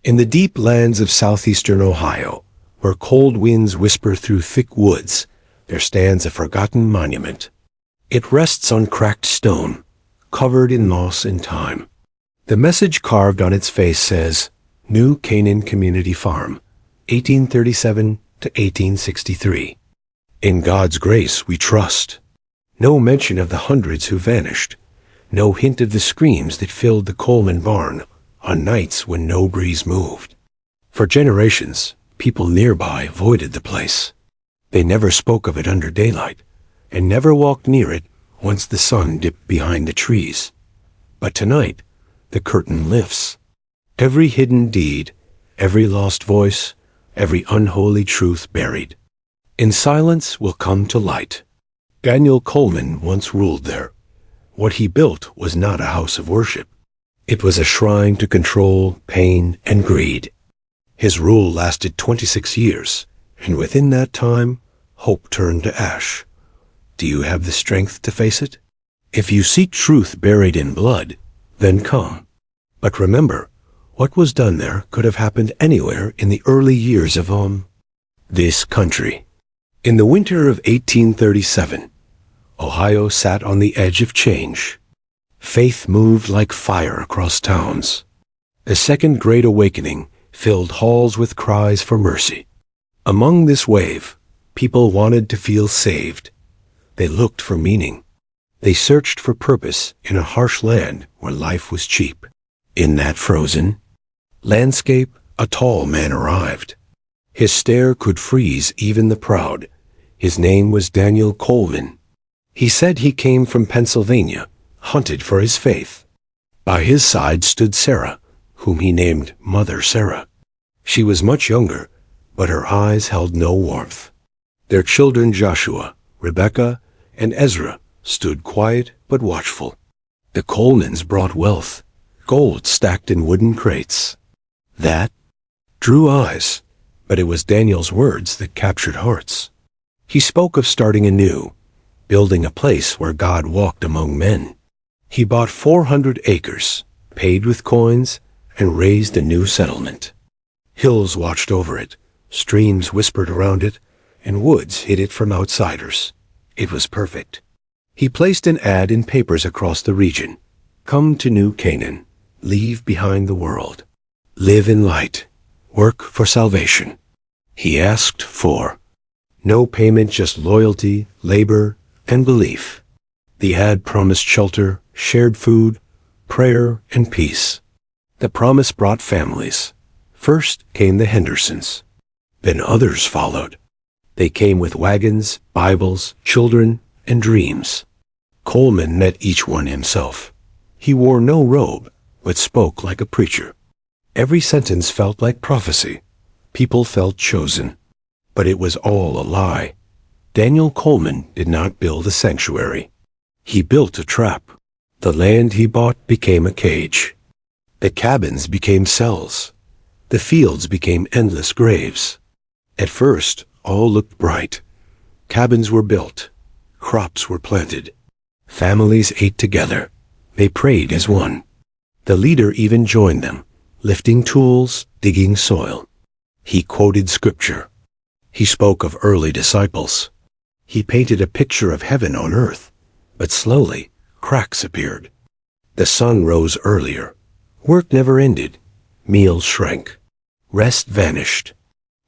In the deep lands of southeastern Ohio, where cold winds whisper through thick woods, there stands a forgotten monument. It rests on cracked stone, covered in moss and time. The message carved on its face says, New Canaan Community Farm, 1837 to 1863. In God's grace we trust. No mention of the hundreds who vanished. No hint of the screams that filled the Coleman barn on nights when no breeze moved. For generations, people nearby avoided the place. They never spoke of it under daylight, and never walked near it once the sun dipped behind the trees. But tonight, the curtain lifts. Every hidden deed, every lost voice, every unholy truth buried. In silence will come to light. Daniel Coleman once ruled there. What he built was not a house of worship. It was a shrine to control, pain, and greed. His rule lasted 26 years, and within that time, hope turned to ash. Do you have the strength to face it? If you seek truth buried in blood, then come. But remember, what was done there could have happened anywhere in the early years of this country. In the winter of 1837, Ohio sat on the edge of change. Faith moved like fire across towns. A second Great Awakening filled halls with cries for mercy. Among this wave, people wanted to feel saved. They looked for meaning. They searched for purpose in a harsh land where life was cheap. In that frozen landscape, a tall man arrived. His stare could freeze even the proud. His name was Daniel Coleman. He said he came from Pennsylvania, hunted for his faith. By his side stood Sarah, whom he named Mother Sarah. She was much younger, but her eyes held no warmth. Their children Joshua, Rebecca, and Ezra stood quiet but watchful. The Colemans brought wealth, gold stacked in wooden crates. That drew eyes, but it was Daniel's words that captured hearts. He spoke of starting anew, building a place where God walked among men. He bought 400 acres, paid with coins, and raised a new settlement. Hills watched over it, streams whispered around it, and woods hid it from outsiders. It was perfect. He placed an ad in papers across the region. Come to New Canaan, leave behind the world. Live in light, work for salvation. He asked for no payment, just loyalty, labor, and belief. The ad promised shelter, shared food, prayer, and peace. The promise brought families. First came the Hendersons. Then others followed. They came with wagons, Bibles, children, and dreams. Coleman met each one himself. He wore no robe, but spoke like a preacher. Every sentence felt like prophecy. People felt chosen. But it was all a lie. Daniel Coleman did not build a sanctuary. He built a trap. The land he bought became a cage. The cabins became cells. The fields became endless graves. At first, all looked bright. Cabins were built. Crops were planted. Families ate together. They prayed as one. The leader even joined them, lifting tools, digging soil. He quoted scripture. He spoke of early disciples. He painted a picture of heaven on earth. But slowly, cracks appeared. The sun rose earlier. Work never ended. Meals shrank. Rest vanished.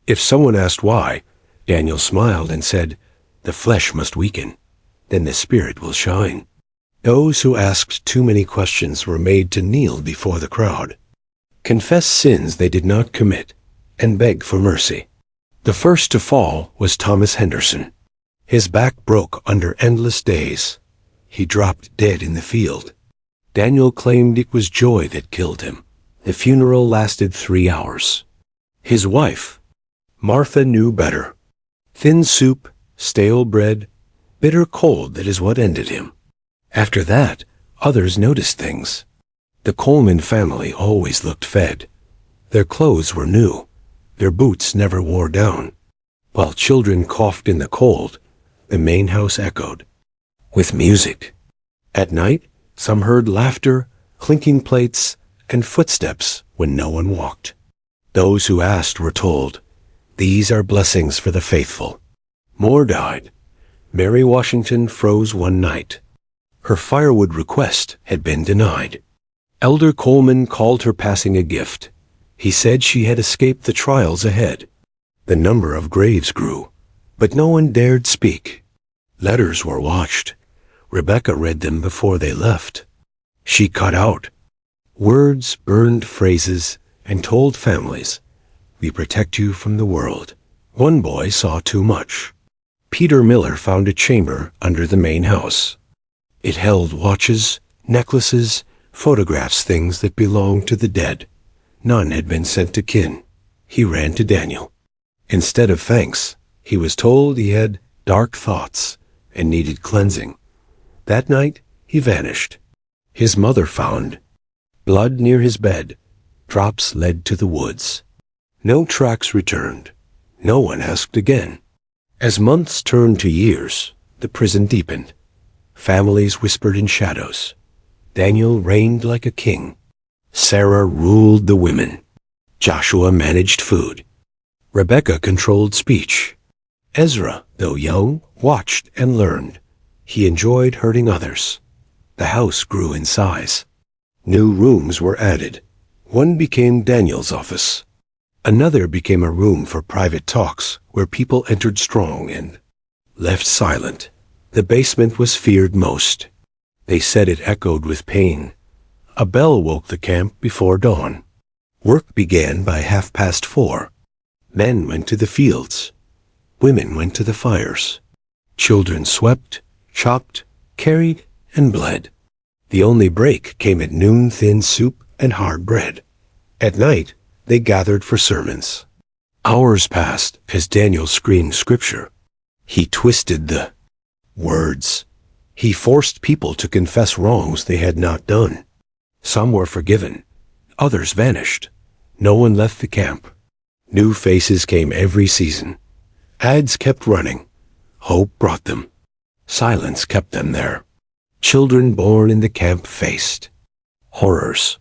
If someone asked why, Daniel smiled and said, "The flesh must weaken. Then the spirit will shine." Those who asked too many questions were made to kneel before the crowd, confess sins they did not commit, and beg for mercy. The first to fall was Thomas Henderson. His back broke under endless days. He dropped dead in the field. Daniel claimed it was joy that killed him. The funeral lasted 3 hours. His wife, Martha, knew better. Thin soup, stale bread, bitter cold, that is what ended him. After that, others noticed things. The Coleman family always looked fed. Their clothes were new. Their boots never wore down. While children coughed in the cold, the main house echoed with music. At night, some heard laughter, clinking plates, and footsteps when no one walked. Those who asked were told, "These are blessings for the faithful." More died. Mary Washington froze one night. Her firewood request had been denied. Elder Coleman called her passing a gift. He said she had escaped the trials ahead. The number of graves grew, but no one dared speak. Letters were watched. Rebecca read them before they left. She cut out words, burned phrases, and told families, "We protect you from the world." One boy saw too much. Peter Miller found a chamber under the main house. It held watches, necklaces, photographs, things that belonged to the dead. None had been sent to kin. He ran to Daniel. Instead of thanks, he was told he had dark thoughts and needed cleansing. That night, he vanished. His mother found blood near his bed. Drops led to the woods. No tracks returned. No one asked again. As months turned to years, the prison deepened. Families whispered in shadows. Daniel reigned like a king. Sarah ruled the women. Joshua managed food. Rebecca controlled speech. Ezra, though young, watched and learned. He enjoyed hurting others. The house grew in size. New rooms were added. One became Daniel's office. Another became a room for private talks where people entered strong and left silent. The basement was feared most. They said it echoed with pain. A bell woke the camp before dawn. Work began by 4:30. Men went to the fields. Women went to the fires. Children swept, chopped, carried, and bled. The only break came at noon, thin soup and hard bread. At night, they gathered for sermons. Hours passed as Daniel screamed scripture. He twisted the words. He forced people to confess wrongs they had not done. Some were forgiven. Others vanished. No one left the camp. New faces came every season. Ads kept running. Hope brought them. Silence kept them there. Children born in the camp faced horrors.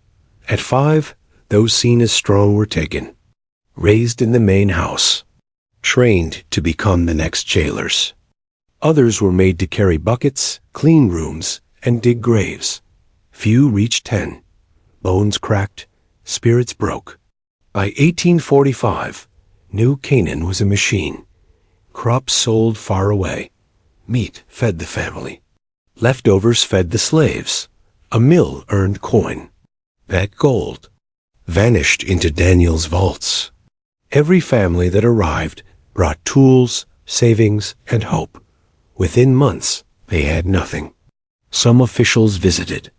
At 5, those seen as strong were taken, raised in the main house, trained to become the next jailers. Others were made to carry buckets, clean rooms, and dig graves. Few reached 10. Bones cracked, spirits broke. By 1845, New Canaan was a machine. Crops sold far away. Meat fed the family. Leftovers fed the slaves. A mill earned coin. That gold vanished into Daniel's vaults. Every family that arrived brought tools, savings, and hope. Within months, they had nothing. Some officials visited.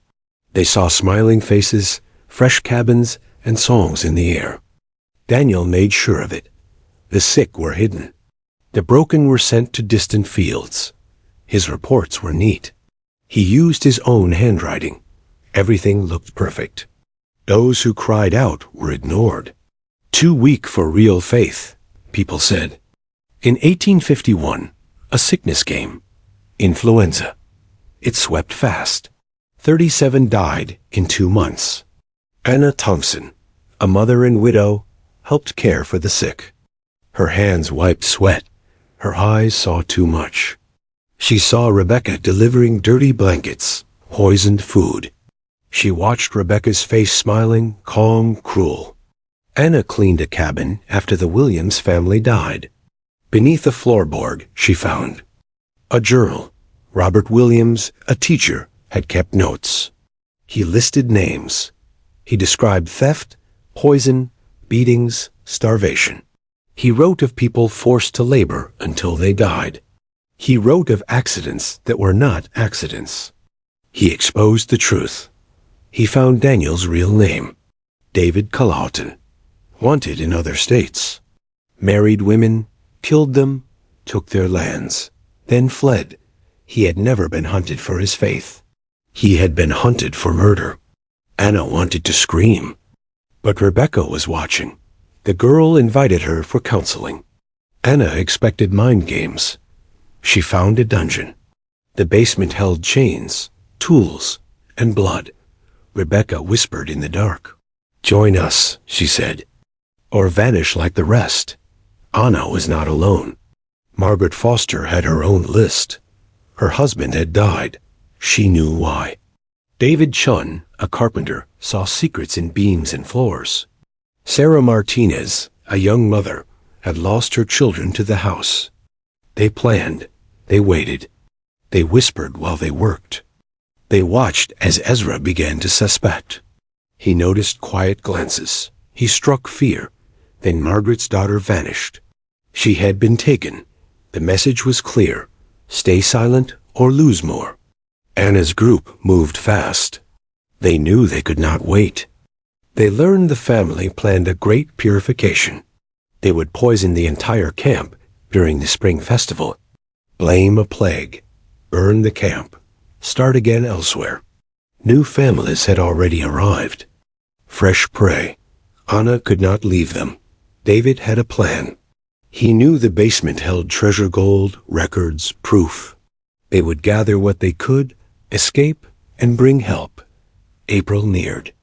They saw smiling faces, fresh cabins, and songs in the air. Daniel made sure of it. The sick were hidden. The broken were sent to distant fields. His reports were neat. He used his own handwriting. Everything looked perfect. Those who cried out were ignored. Too weak for real faith, people said. In 1851, a sickness came. Influenza. It swept fast. 37 died in 2 months. Anna Thompson, a mother and widow, helped care for the sick. Her hands wiped sweat. Her eyes saw too much. She saw Rebecca delivering dirty blankets, poisoned food. She watched Rebecca's face smiling, calm, cruel. Anna cleaned a cabin after the Williams family died. Beneath a floorboard, she found a journal. Robert Williams, a teacher, had kept notes. He listed names. He described theft, poison, beatings, starvation. He wrote of people forced to labor until they died. He wrote of accidents that were not accidents. He exposed the truth. He found Daniel's real name, David Colaughton, wanted in other states. Married women, killed them, took their lands, then fled. He had never been hunted for his faith. He had been hunted for murder. Anna wanted to scream, but Rebecca was watching. The girl invited her for counseling. Anna expected mind games. She found a dungeon. The basement held chains, tools, and blood. Rebecca whispered in the dark. "Join us," she said. or vanish like the rest. Anna was not alone. Margaret Foster had her own list. Her husband had died. She knew why. David Chun, a carpenter, saw secrets in beams and floors. Sarah Martinez, a young mother, had lost her children to the house. They planned. They waited. They whispered while they worked. They watched as Ezra began to suspect. He noticed quiet glances. He struck fear. Then Margaret's daughter vanished. She had been taken. The message was clear. Stay silent or lose more. Anna's group moved fast. They knew they could not wait. They learned the family planned a great purification. They would poison the entire camp during the spring festival. Blame a plague. Burn the camp. Start again elsewhere. New families had already arrived. Fresh prey. Anna could not leave them. David had a plan. He knew the basement held treasure gold, records, proof. They would gather what they could, escape, and bring help. April neared.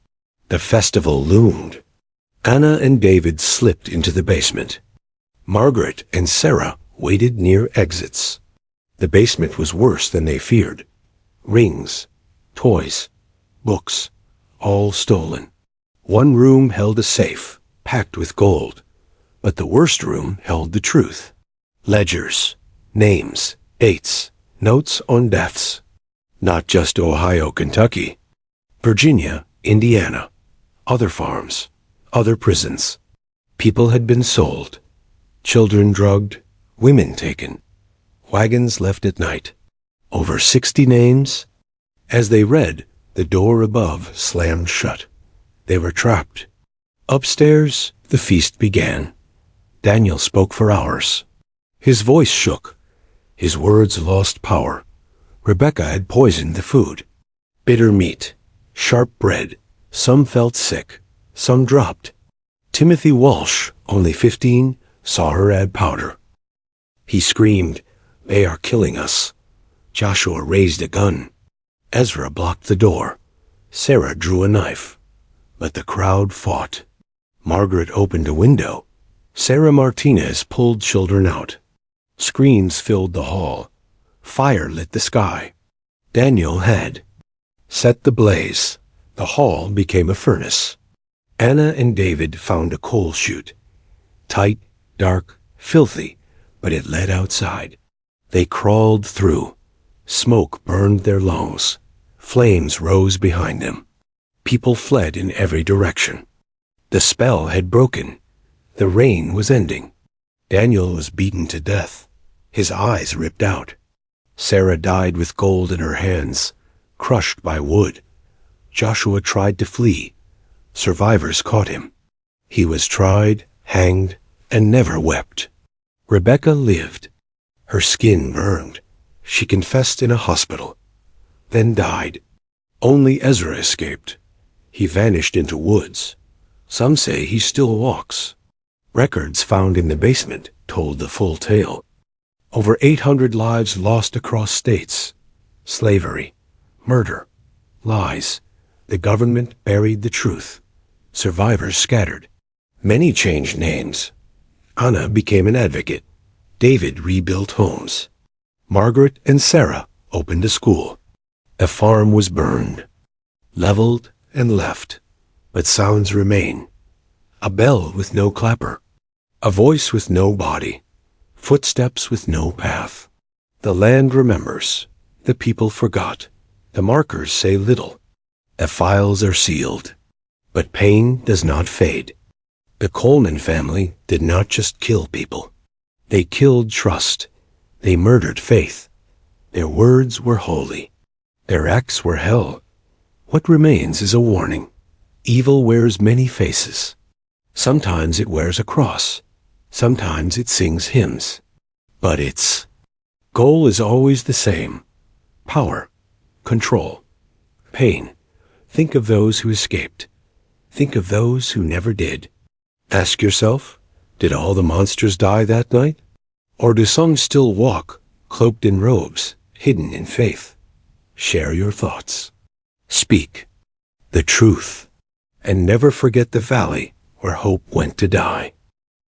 The festival loomed. Anna and David slipped into the basement. Margaret and Sarah waited near exits. The basement was worse than they feared. Rings, toys, books, all stolen. One room held a safe, packed with gold. But the worst room held the truth. Ledgers, names, dates, notes on deaths. Not just Ohio, Kentucky. Virginia, Indiana. Other farms, other prisons. People had been sold. Children drugged, women taken. Wagons left at night. Over 60 names. As they read, the door above slammed shut. They were trapped. Upstairs, the feast began. Daniel spoke for hours. His voice shook. His words lost power. Rebecca had poisoned the food. Bitter meat, sharp bread. Some felt sick. Some dropped. Timothy Walsh, only 15, saw her add powder. He screamed, "They are killing us." Joshua raised a gun. Ezra blocked the door. Sarah drew a knife. But the crowd fought. Margaret opened a window. Sarah Martinez pulled children out. Screams filled the hall. Fire lit the sky. Daniel had set the blaze. The hall became a furnace. Anna and David found a coal chute. Tight, dark, filthy, but it led outside. They crawled through. Smoke burned their lungs. Flames rose behind them. People fled in every direction. The spell had broken. The rain was ending. Daniel was beaten to death. His eyes ripped out. Sarah died with gold in her hands, crushed by wood. Joshua tried to flee. Survivors caught him. He was tried, hanged, and never wept. Rebecca lived. Her skin burned. She confessed in a hospital, then died. Only Ezra escaped. He vanished into woods. Some say he still walks. Records found in the basement told the full tale. Over 800 lives lost across states. Slavery, murder, lies. The government buried the truth. Survivors scattered. Many changed names. Anna became an advocate. David rebuilt homes. Margaret and Sarah opened a school. A farm was burned, leveled and left, but sounds remain. A bell with no clapper. A voice with no body. Footsteps with no path. The land remembers. The people forgot. The markers say little. The files are sealed. But pain does not fade. The Coleman family did not just kill people. They killed trust. They murdered faith. Their words were holy. Their acts were hell. What remains is a warning. Evil wears many faces. Sometimes it wears a cross. Sometimes it sings hymns. But its goal is always the same. Power. Control. Pain. Think of those who escaped. Think of those who never did. Ask yourself, did all the monsters die that night? Or do some still walk, cloaked in robes, hidden in faith? Share your thoughts. Speak the truth. And never forget the valley where where hope went to die.